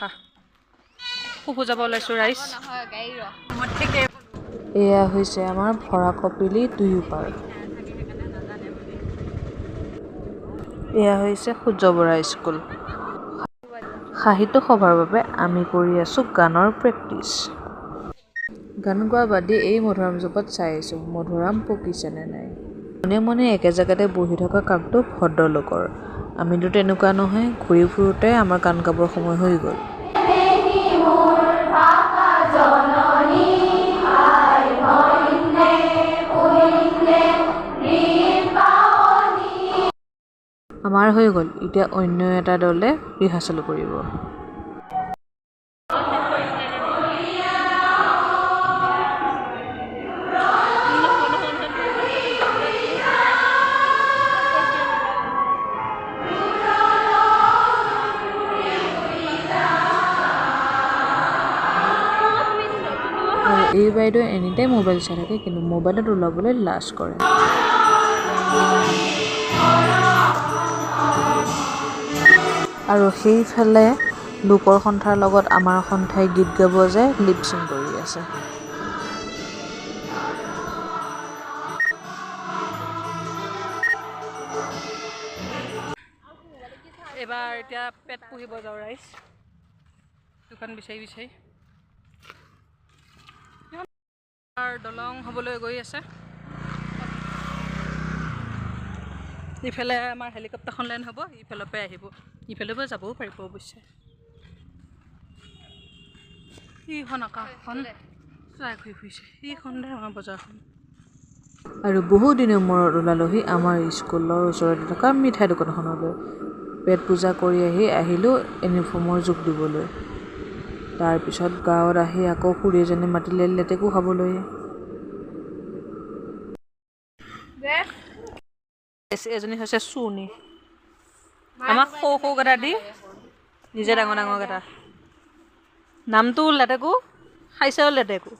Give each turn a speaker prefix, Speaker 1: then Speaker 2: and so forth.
Speaker 1: খা ফুফু যাব ওলাইছোঁ ৰাইজ
Speaker 2: এয়া হৈছে আমাৰ ভৰা কপিলি দুয়োপাৰ এয়া হৈছে সূৰ্য বৰা স্কুল সাহিত্য সভাৰ বাবে আমি কৰি আছোঁ গানৰ প্ৰেক্টিচ গান গোৱা বাদে এই মধুৰাম জোপাত চাই আছোঁ মধুৰাম পকিছেনে নাই মনে মনে একে জেগাতে বহি থকা কামটো ভদ্ৰলোকৰ আমিতো তেনেকুৱা নহয় ঘূৰি ফুৰোতে আমাৰ গান গাবৰ সময় হৈ গ'ল আমাৰ হৈ গ'ল এতিয়া অন্য এটা দলে ৰিহাৰ্চেল কৰিব এই বাইদেউ এনিটাইম মোবাইল চাই থাকে কিন্তু মোবাইলত ওলাবলৈ লাজ কৰে আৰু সেইফালে লোকৰ সন্থাৰ লগত আমাৰ সন্থাই গীত গাব যে লিপচিং কৰি আছে
Speaker 1: এবাৰ এতিয়া পেট পুহিব যাওঁ ৰাইজ দোকান বিচাৰি বিচাৰি দলং হ'বলৈ গৈ আছে ইফালে আমাৰ হেলিকপ্টাৰখন লেণ্ড হ'ব ইফালৰ পৰা আহিব ইফালৰ পৰা যাবও পাৰিব অৱশ্যে এইখন আকাশখন চাই ঘূৰি ফুৰিছে এইখনতে আমাৰ বজাৰখন
Speaker 2: আৰু বহু দিনৰ মূৰত ওলালোহি আমাৰ স্কুলৰ ওচৰতে থকা মিঠাই দোকানখনলৈ পেট পূজা কৰি আহিলোঁ ইউনিফৰ্মৰ যোগ দিবলৈ তাৰপিছত গাঁৱত আহি আকৌ খুৰী এজনী মাতিলে লেটেকু খাবলৈ
Speaker 1: এজনী হৈছে চুনি আমাক সৌ সৌকেইটা দি নিজে ডাঙৰ ডাঙৰকেইটা নামটো লেটেকু খাইছেও লেটেকু